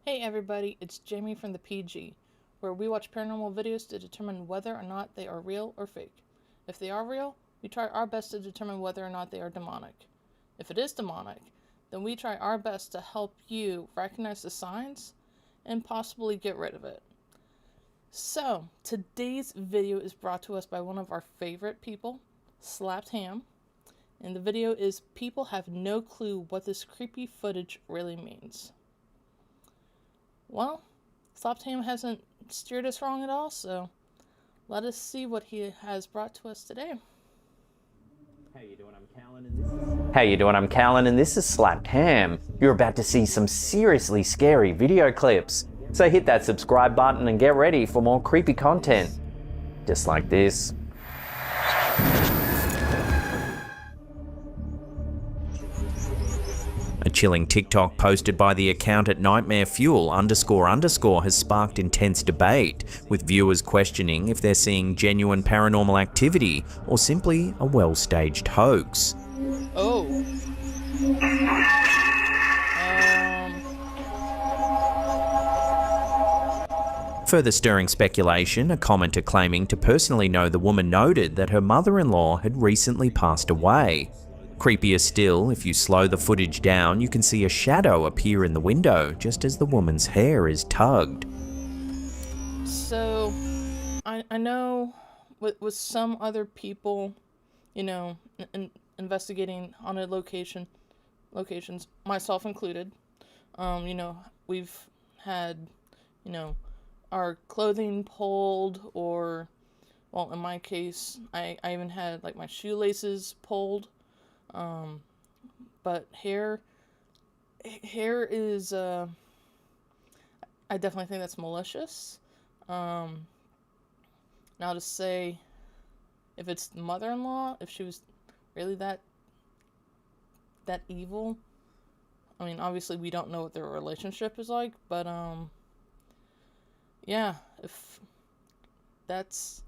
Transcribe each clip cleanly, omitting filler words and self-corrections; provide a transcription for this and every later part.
Hey everybody, it's Jami from the PG, where we watch paranormal videos to determine whether or not they are real or fake. If they are real, we try our best to determine whether or not they are demonic. If it is demonic, then we try our best to help you recognize the signs and possibly get rid of it. So, today's video is brought to us by one of our favorite people, Slappedham, and the video is "People have no clue what this creepy footage really means." Well, Slappedham hasn't steered us wrong at all, so let us see what he has brought to us today. Hey, you doing? I'm Callan and this is Slappedham. You're about to see some seriously scary video clips. So hit that subscribe button and get ready for more creepy content. Just like this. A chilling TikTok posted by the account at nightmarefuel__ has sparked intense debate, with viewers questioning if they're seeing genuine paranormal activity or simply a well-staged hoax. Oh. Further stirring speculation, a commenter claiming to personally know the woman noted that her mother-in-law had recently passed away. Creepier still, if you slow the footage down, you can see a shadow appear in the window just as the woman's hair is tugged. So, I know with some other people, investigating haunted locations, myself included, we've had, our clothing pulled, or, well, in my case, I even had, like, my shoelaces pulled. But hair is, I definitely think that's malicious. Now to say, if it's the mother-in-law, if she was really that evil, I mean, obviously we don't know what their relationship is like, but, yeah, if that's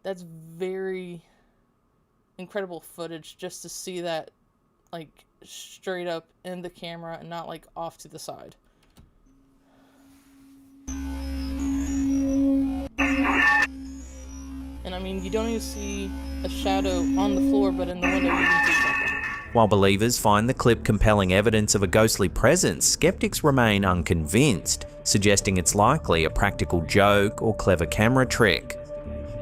very incredible footage just to see that, like, straight up in the camera and not, like, off to the side. And I mean, you don't even see a shadow on the floor, but in the window you can see something. While believers find the clip compelling evidence of a ghostly presence, skeptics remain unconvinced, suggesting it's likely a practical joke or clever camera trick.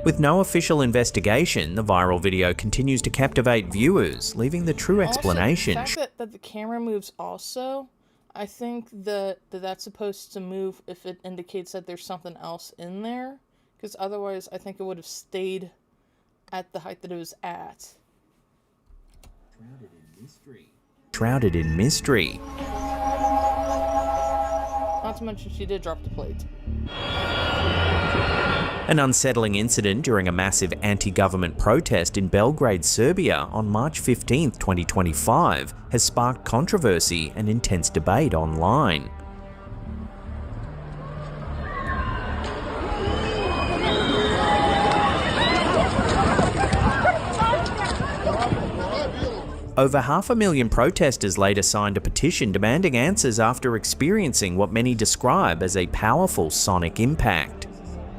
With no official investigation, the viral video continues to captivate viewers, leaving the true explanation. Also, the fact that the camera moves also, I think that's supposed to move if it indicates that there's something else in there, because otherwise I think it would have stayed at the height that it was at. Shrouded in mystery. Not to mention she did drop the plate. An unsettling incident during a massive anti-government protest in Belgrade, Serbia on March 15, 2025 has sparked controversy and intense debate online. Over 500,000 protesters later signed a petition demanding answers after experiencing what many describe as a powerful sonic impact.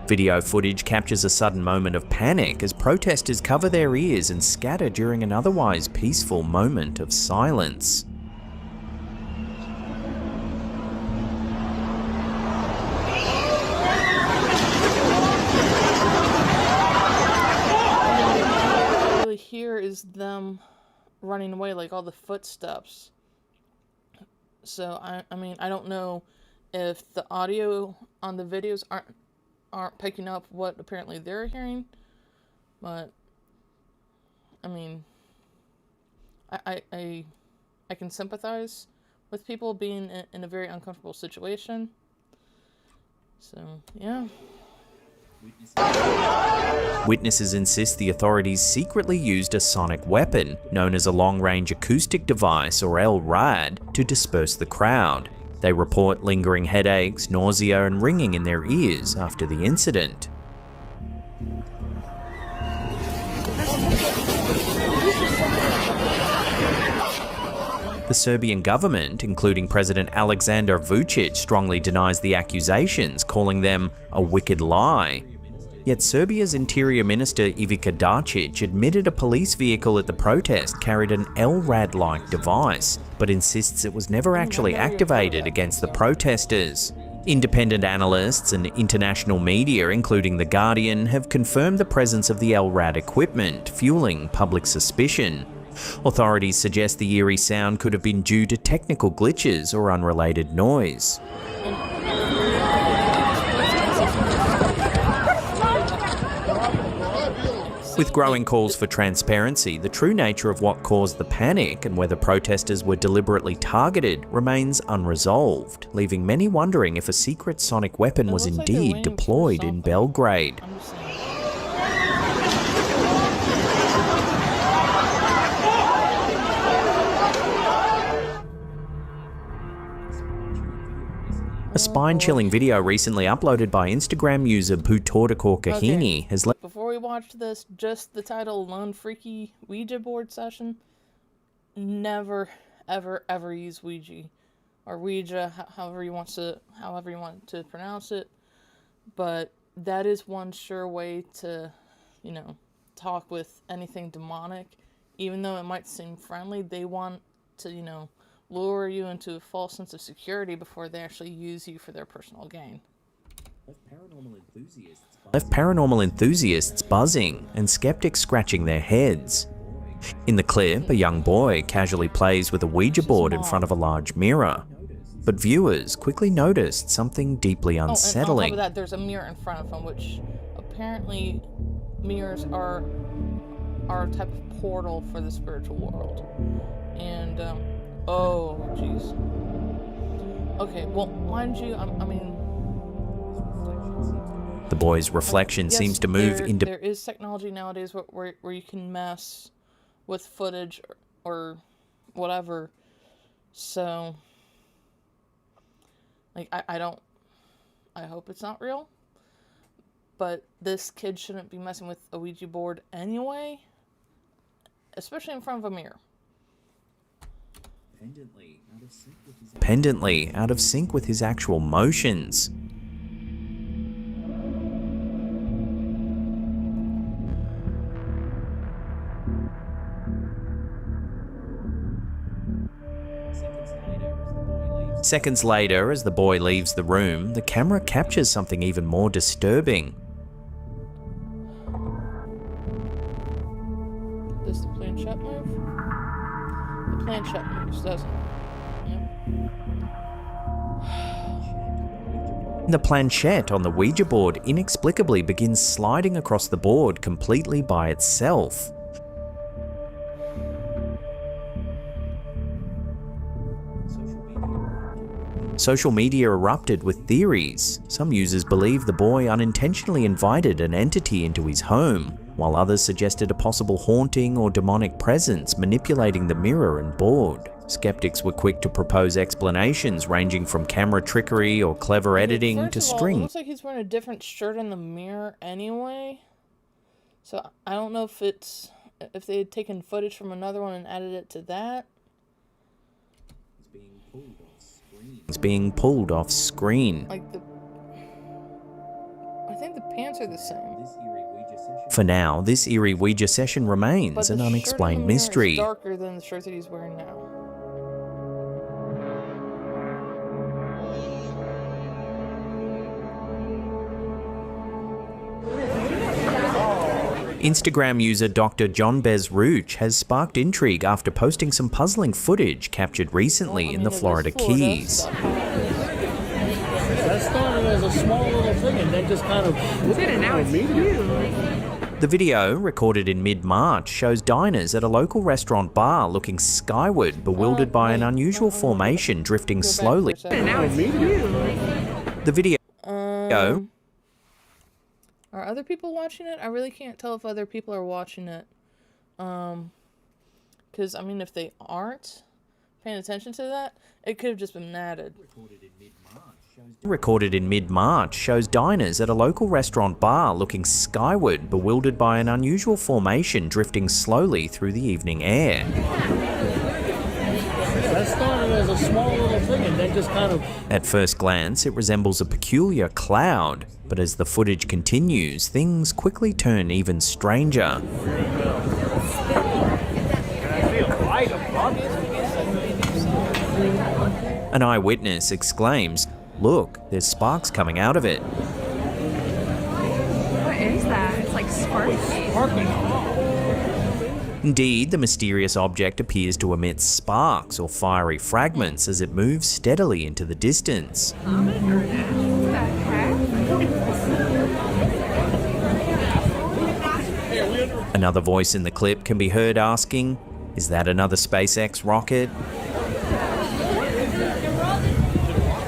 Video footage captures a sudden moment of panic as protesters cover their ears and scatter during an otherwise peaceful moment of silence. Really, here is them running away, like all the footsteps. So I mean, I don't know if the audio on the videos aren't picking up what apparently they're hearing, but I mean, I can sympathize with people being in a very uncomfortable situation. So yeah. Witnesses insist the authorities secretly used a sonic weapon, known as a long-range acoustic device or LRAD, to disperse the crowd. They report lingering headaches, nausea, and ringing in their ears after the incident. The Serbian government, including President Aleksandar Vučić, strongly denies the accusations, calling them a wicked lie. Yet Serbia's Interior Minister Ivica Dačić admitted a police vehicle at the protest carried an LRAD-like device, but insists it was never actually activated against the protesters. Independent analysts and international media, including The Guardian, have confirmed the presence of the LRAD equipment, fueling public suspicion. Authorities suggest the eerie sound could have been due to technical glitches or unrelated noise. With growing calls for transparency, the true nature of what caused the panic and whether protesters were deliberately targeted remains unresolved, leaving many wondering if a secret sonic weapon was indeed deployed in Belgrade. A spine-chilling video recently uploaded by Instagram user Putoriko Kahini has led... Before we watch this, just the title Lone Freaky Ouija board session. Never, ever, ever use Ouija. Or Ouija, however you want to pronounce it. But that is one sure way to, talk with anything demonic. Even though it might seem friendly, they want to, lure you into a false sense of security before they actually use you for their personal gain. Left paranormal enthusiasts buzzing and skeptics scratching their heads. In the clip, a young boy casually plays with a Ouija board in front of a large mirror. But viewers quickly noticed something deeply unsettling. And on top of that, there's a mirror in front of him, which apparently mirrors are a type of portal for the spiritual world. And, oh, jeez. Okay, well, mind you, the boy's reflection seems to move into... There is technology nowadays where you can mess with footage or whatever. So, I hope it's not real. But this kid shouldn't be messing with a Ouija board anyway. Especially in front of a mirror. Pendantly out of sync with his actual motions. Seconds later, as the boy leaves the room, the camera captures something even more disturbing. Does the planchette move? The planchette moves, doesn't it? Yep. The planchette on the Ouija board inexplicably begins sliding across the board completely by itself. Social media erupted with theories. Some users believe the boy unintentionally invited an entity into his home, while others suggested a possible haunting or demonic presence manipulating the mirror and board. Skeptics were quick to propose explanations ranging from camera trickery or clever editing to strings. It looks like he's wearing a different shirt in the mirror anyway. So I don't know if they had taken footage from another one and added it to that. It's being pulled off screen. I think the pants are the same. For now, this eerie Ouija session remains an unexplained mystery. Is darker than the shirt that he's wearing now. Instagram user Dr. John Bezruch has sparked intrigue after posting some puzzling footage captured recently in the Florida Keys. That started as a small little thing and then just kind of... now it's huge. The video, recorded in mid-March, shows diners at a local restaurant bar looking skyward, bewildered by an unusual formation drifting slowly. Now it's huge. The video... Are other people watching it? I really can't tell if other people are watching it. Because, if they aren't paying attention to that, it could have just been added. Recorded in mid-March, shows diners at a local restaurant bar looking skyward, bewildered by an unusual formation drifting slowly through the evening air. just kind of... At first glance, it resembles a peculiar cloud, but as the footage continues, things quickly turn even stranger. An eyewitness exclaims, "Look, there's sparks coming out of it." What is that? It's like sparking. Indeed, the mysterious object appears to emit sparks or fiery fragments as it moves steadily into the distance. What the heck? Another voice in the clip can be heard asking, "Is that another SpaceX rocket?"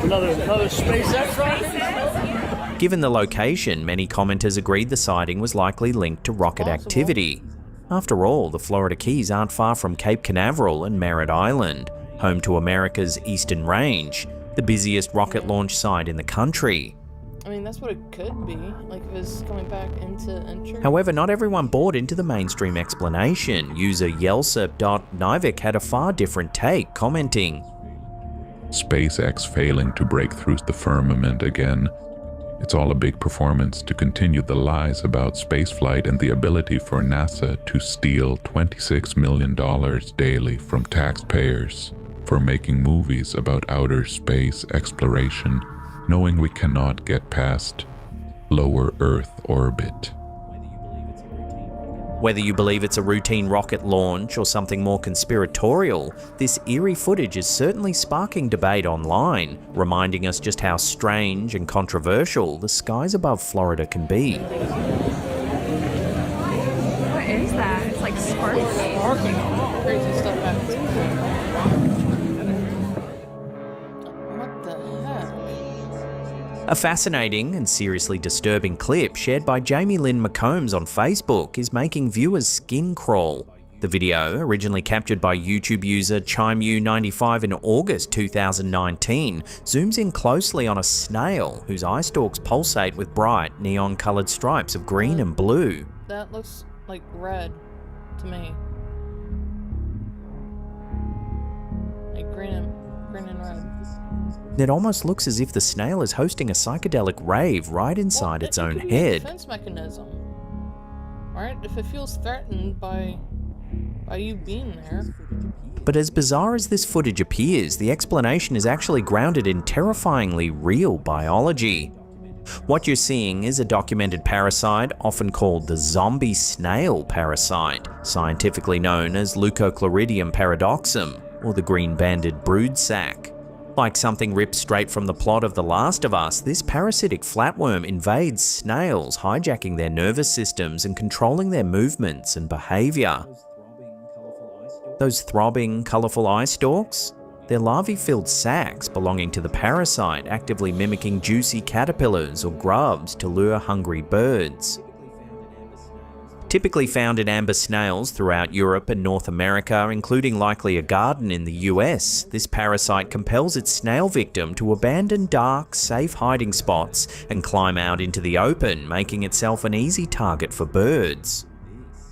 Another SpaceX rocket? Given the location, many commenters agreed the sighting was likely linked to rocket activity. After all, the Florida Keys aren't far from Cape Canaveral and Merritt Island, home to America's Eastern Range, the busiest rocket launch site in the country. I mean, that's what it could be, like if it's coming back into entry. However, not everyone bought into the mainstream explanation. User Yelsup.Nivik had a far different take, commenting, SpaceX failing to break through the firmament again. It's all a big performance to continue the lies about spaceflight and the ability for NASA to steal $26 million daily from taxpayers for making movies about outer space exploration, knowing we cannot get past lower Earth orbit. Whether you believe it's a routine rocket launch or something more conspiratorial, this eerie footage is certainly sparking debate online, reminding us just how strange and controversial the skies above Florida can be. What is that? It's like sparking. Crazy stuff happens. What the heck? A fascinating and seriously disturbing clip shared by Jamie Lynn McCombs on Facebook is making viewers skin crawl. The video, originally captured by YouTube user ChimeU95 in August 2019, zooms in closely on a snail whose eye stalks pulsate with bright, neon-coloured stripes of green and blue. That looks like red to me. Like green and red. It almost looks as if the snail is hosting a psychedelic rave right inside its own It could be a head. defense mechanism, right? If it feels threatened by you being there. But as bizarre as this footage appears, the explanation is actually grounded in terrifyingly real biology. What you're seeing is a documented parasite often called the zombie snail parasite, scientifically known as Leucochloridium paradoxum, or the green-banded brood sac. Like something ripped straight from the plot of The Last of Us, this parasitic flatworm invades snails, hijacking their nervous systems and controlling their movements and behaviour. Those throbbing, colourful eye stalks? They're larvae-filled sacs belonging to the parasite, actively mimicking juicy caterpillars or grubs to lure hungry birds. Typically found in amber snails throughout Europe and North America, including likely a garden in the US, this parasite compels its snail victim to abandon dark, safe hiding spots and climb out into the open, making itself an easy target for birds.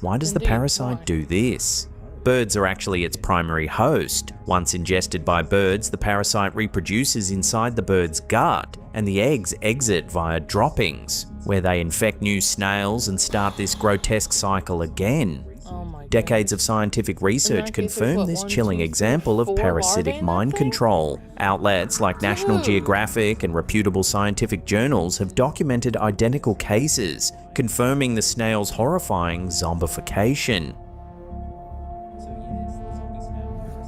Why does the parasite do this? Birds are actually its primary host. Once ingested by birds, the parasite reproduces inside the bird's gut, and the eggs exit via droppings, where they infect new snails and start this grotesque cycle again. Oh my Decades of scientific research confirm this chilling example of parasitic mind control. Outlets like National Geographic and reputable scientific journals have documented identical cases, confirming the snail's horrifying zombification.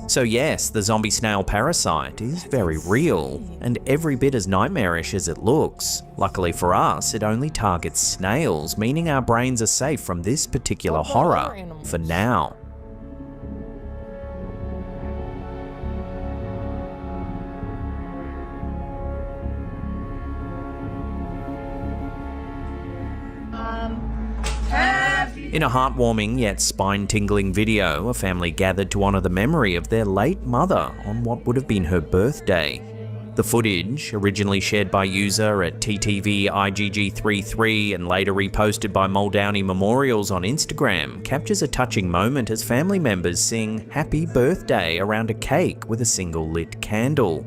So yes, the zombie snail parasite is very real, and every bit as nightmarish as it looks. Luckily for us, it only targets snails, meaning our brains are safe from this particular horror, for now. In a heartwarming yet spine-tingling video, a family gathered to honour the memory of their late mother on what would have been her birthday. The footage, originally shared by user at TTVIGG33 and later reposted by Muldowney Memorials on Instagram, captures a touching moment as family members sing "Happy Birthday" around a cake with a single lit candle.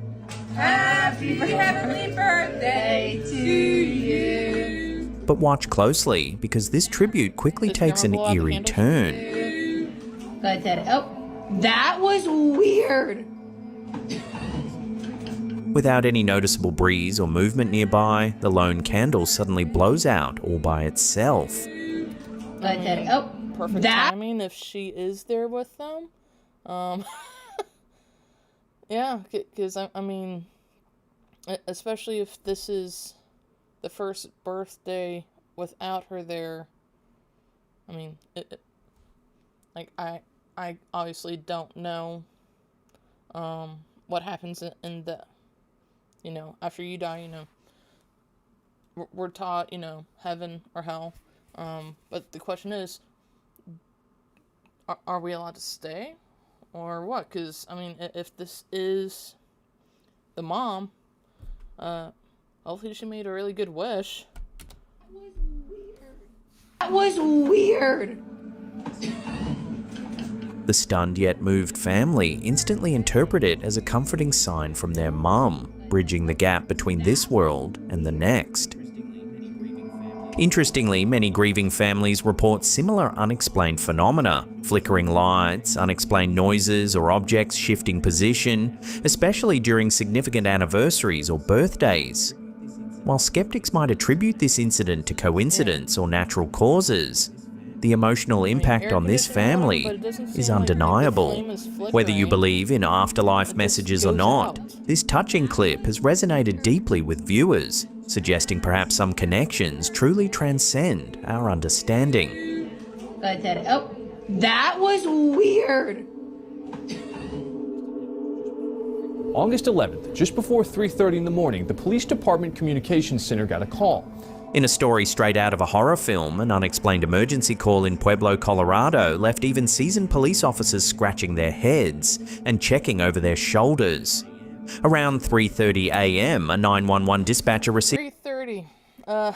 Happy birthday to you. But watch closely, because this tribute quickly Does takes an Grandma blow out the eerie candles? turn. Go ahead, Daddy. Oh, that was weird. Without any noticeable breeze or movement nearby, the lone candle suddenly blows out all by itself. Go ahead, Daddy. Oh, Perfect that. timing if she is there with them. Yeah, because I mean, especially if this is the first birthday without her there. I mean, like I obviously don't know what happens in the, after you die, we're taught, heaven or hell. But the question is, are we allowed to stay? Or what? Because, I mean, if this is the mom, hopefully she made a really good wish. That was weird. The stunned yet moved family instantly interpret it as a comforting sign from their mum, bridging the gap between this world and the next. Interestingly, many grieving families report similar unexplained phenomena: flickering lights, unexplained noises, or objects shifting position, especially during significant anniversaries or birthdays. While skeptics might attribute this incident to coincidence or natural causes, the emotional impact on this family is undeniable. Whether you believe in afterlife messages or not, this touching clip has resonated deeply with viewers, suggesting perhaps some connections truly transcend our understanding. Go ahead, Daddy. Oh, that was weird. August 11th, just before 3:30 in the morning, the police department communications center got a call. In a story straight out of a horror film, an unexplained emergency call in Pueblo, Colorado left even seasoned police officers scratching their heads and checking over their shoulders. Around 3:30 a.m., a 911 dispatcher received 3:30. I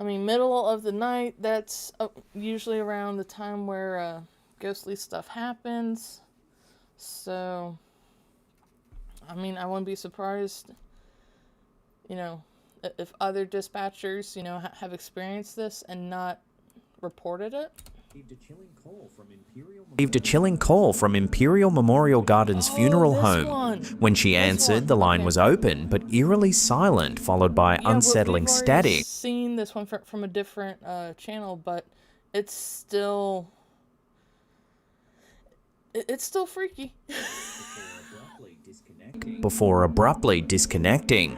mean, middle of the night, that's usually around the time where ghostly stuff happens. So, I mean, I wouldn't be surprised, if other dispatchers, have experienced this and not reported it. Received a chilling call from Imperial Memorial Gardens Funeral Home. When she answered, the line was open but eerily silent, followed by unsettling we've already static. Seen this one from a different channel, but it's still freaky. Before abruptly disconnecting.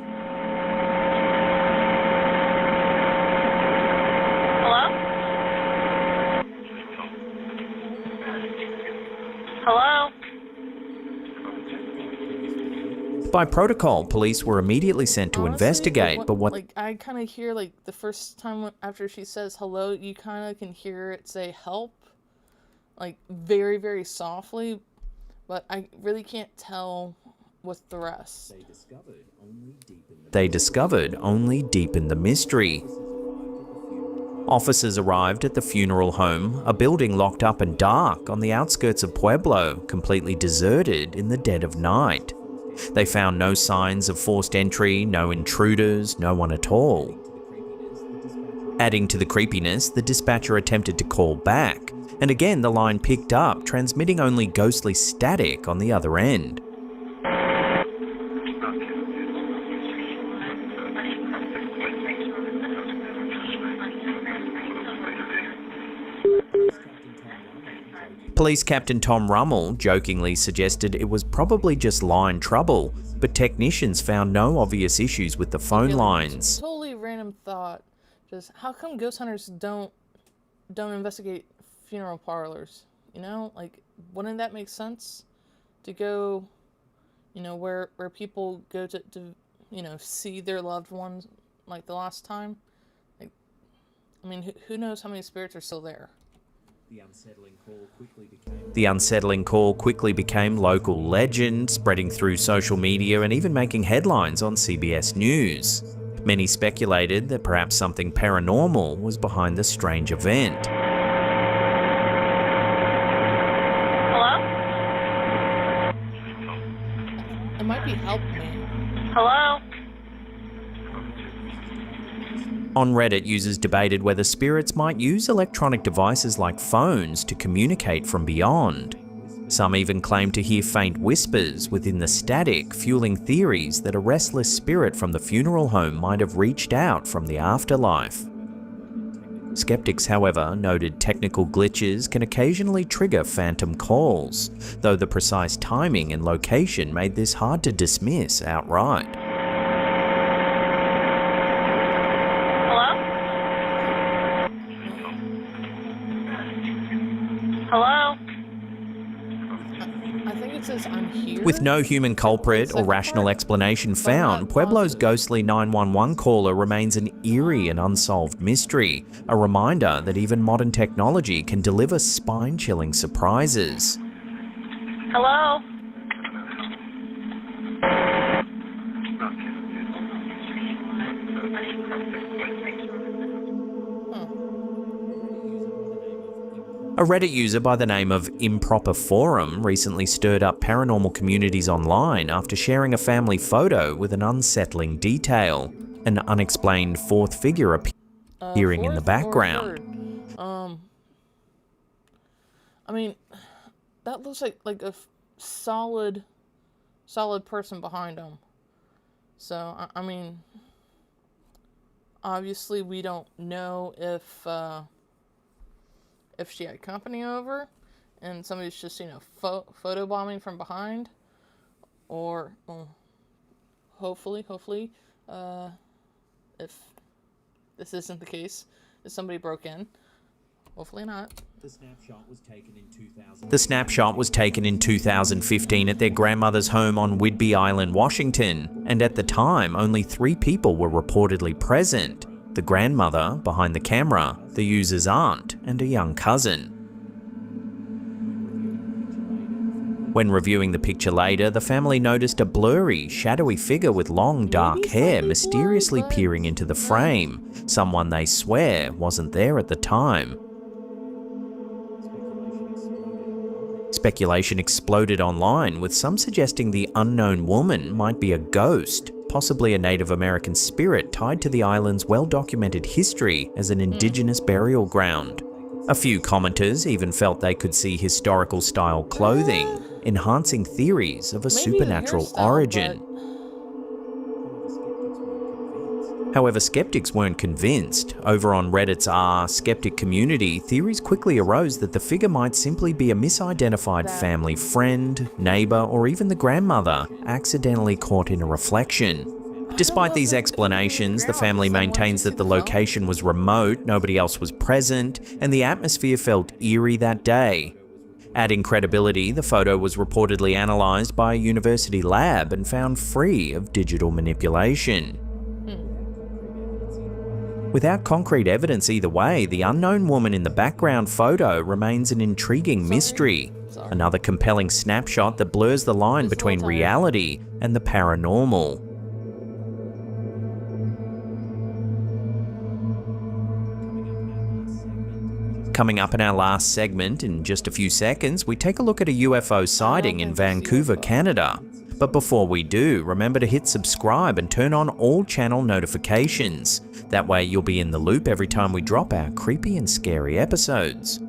Hello? By protocol, police were immediately sent to investigate, but what... I kind of hear, the first time after she says hello, you kind of can hear it say help. Very, very softly, but I really can't tell with the rest. They discovered only deepened the mystery. Officers arrived at the funeral home, a building locked up and dark on the outskirts of Pueblo, completely deserted in the dead of night. They found no signs of forced entry, no intruders, no one at all. Adding to the creepiness, the dispatcher attempted to call back, and again the line picked up, transmitting only ghostly static on the other end. Police Captain Tom Rummel jokingly suggested it was probably just line trouble, but technicians found no obvious issues with the phone lines. Totally random thought. Just how come ghost hunters don't investigate funeral parlors? Wouldn't that make sense to go, where people go to see their loved ones the last time? Who knows how many spirits are still there? The unsettling call quickly became local legend, spreading through social media and even making headlines on CBS News. Many speculated that perhaps something paranormal was behind the strange event. Hello? Hello? On Reddit, users debated whether spirits might use electronic devices like phones to communicate from beyond. Some even claimed to hear faint whispers within the static, fueling theories that a restless spirit from the funeral home might have reached out from the afterlife. Skeptics, however, noted technical glitches can occasionally trigger phantom calls, though the precise timing and location made this hard to dismiss outright. Hello? I think it says I'm here. With no human culprit or rational explanation found, Pueblo's ghostly 911 caller remains an eerie and unsolved mystery, a reminder that even modern technology can deliver spine-chilling surprises. Hello? A Reddit user by the name of Improper Forum recently stirred up paranormal communities online after sharing a family photo with an unsettling detail, an unexplained fourth figure appearing in the background. I mean, that looks like a solid person behind him. So, I mean, obviously we don't know if she had company over and somebody's just, photobombing from behind, or, well, hopefully, if this isn't the case, if somebody broke in. Hopefully not. The snapshot was taken in 2015 at their grandmother's home on Whidbey Island, Washington, and at the time, only 3 people were reportedly present: the grandmother behind the camera, the user's aunt, and a young cousin. When reviewing the picture later, the family noticed a blurry, shadowy figure with long, dark hair mysteriously peering into the frame, someone they swear wasn't there at the time. Speculation exploded online, with some suggesting the unknown woman might be a ghost, possibly a Native American spirit tied to the island's well-documented history as an indigenous burial ground. A few commenters even felt they could see historical-style clothing, enhancing theories of a supernatural origin. However, skeptics weren't convinced. Over on Reddit's r/skeptic community, theories quickly arose that the figure might simply be a misidentified family friend, neighbor, or even the grandmother, accidentally caught in a reflection. Despite these explanations, the family maintains that the location was remote, nobody else was present, and the atmosphere felt eerie that day. Adding credibility, the photo was reportedly analysed by a university lab and found free of digital manipulation. Without concrete evidence either way, the unknown woman in the background photo remains an intriguing mystery, another compelling snapshot that blurs the line between reality and the paranormal. Coming up in our last segment, in just a few seconds, we take a look at a UFO sighting in Vancouver, Canada. But before we do, remember to hit subscribe and turn on all channel notifications. That way you'll be in the loop every time we drop our creepy and scary episodes.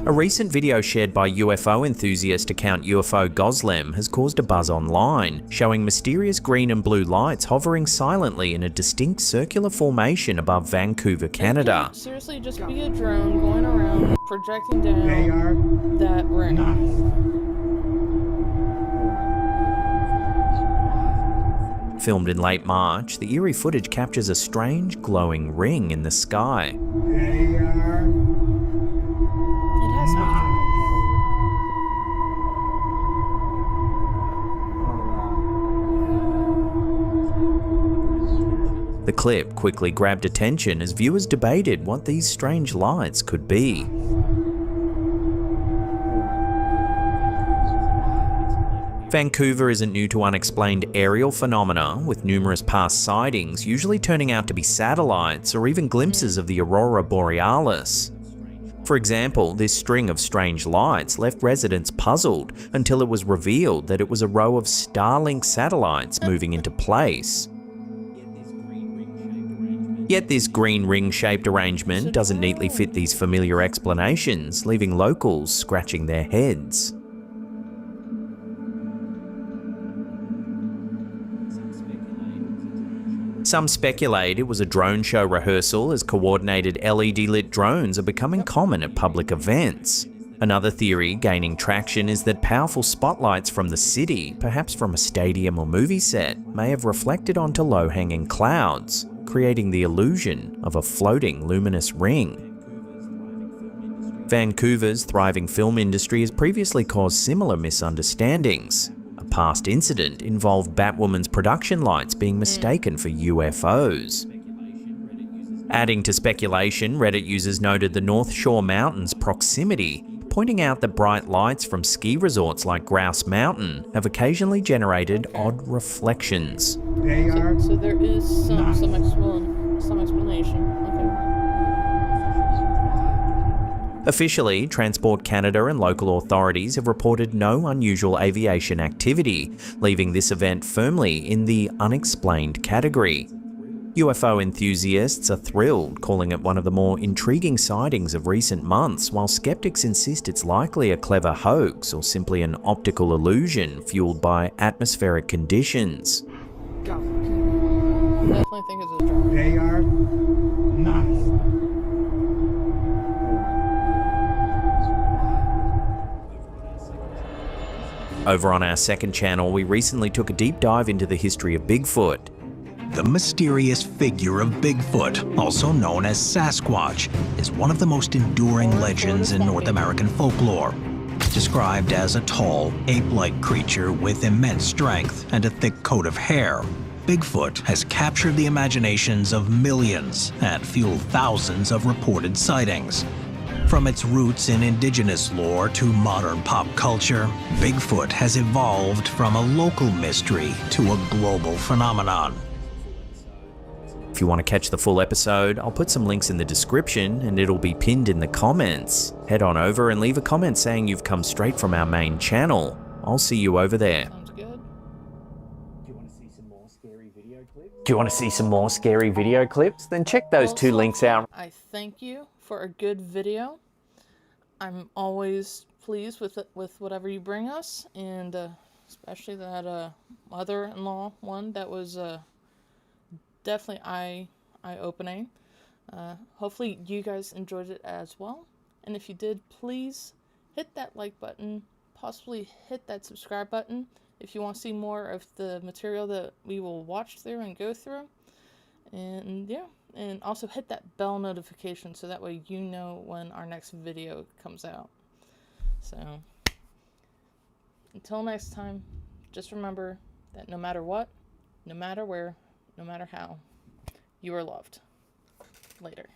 A recent video shared by UFO enthusiast account UFO Goslem has caused a buzz online, showing mysterious green and blue lights hovering silently in a distinct circular formation above Vancouver, Canada. Seriously, just be a drone going around projecting down that ring. Filmed in late March, the eerie footage captures a strange glowing ring in the sky. The clip quickly grabbed attention as viewers debated what these strange lights could be. Vancouver isn't new to unexplained aerial phenomena, with numerous past sightings usually turning out to be satellites or even glimpses of the aurora borealis. For example, this string of strange lights left residents puzzled until it was revealed that it was a row of Starlink satellites moving into place. Yet this green ring-shaped arrangement doesn't neatly fit these familiar explanations, leaving locals scratching their heads. Some speculate it was a drone show rehearsal, as coordinated LED-lit drones are becoming common at public events. Another theory gaining traction is that powerful spotlights from the city, perhaps from a stadium or movie set, may have reflected onto low-hanging clouds, creating the illusion of a floating luminous ring. Vancouver's thriving film industry has previously caused similar misunderstandings. A past incident involved Batwoman's production lights being mistaken for UFOs. Adding to speculation, Reddit users noted the North Shore Mountains' proximity, pointing out that bright lights from ski resorts like Grouse Mountain have occasionally generated odd reflections. So there is some explanation. Okay. Officially, Transport Canada and local authorities have reported no unusual aviation activity, leaving this event firmly in the unexplained category. UFO enthusiasts are thrilled, calling it one of the more intriguing sightings of recent months, while skeptics insist it's likely a clever hoax or simply an optical illusion fueled by atmospheric conditions. Definitely think it's a drone. They are not. Over on our second channel, we recently took a deep dive into the history of Bigfoot. The mysterious figure of Bigfoot, also known as Sasquatch, is one of the most enduring legends in North American folklore. Described as a tall, ape-like creature with immense strength and a thick coat of hair, Bigfoot has captured the imaginations of millions and fueled thousands of reported sightings. From its roots in indigenous lore to modern pop culture, Bigfoot has evolved from a local mystery to a global phenomenon. If you want to catch the full episode, I'll put some links in the description and it'll be pinned in the comments. Head on over and leave a comment saying you've come straight from our main channel. I'll see you over there. Sounds good. Do you want to see some more scary video clips? Then check those two links out. I thank you for a good video. I'm always pleased with whatever you bring us, and especially that mother-in-law one. That was definitely eye-opening. Hopefully you guys enjoyed it as well. And if you did, please hit that like button, possibly hit that subscribe button if you want to see more of the material that we will watch through and go through. And yeah, and also hit that bell notification so that way you know when our next video comes out. So until next time, just remember that no matter what, no matter where, no matter how, you are loved. Later.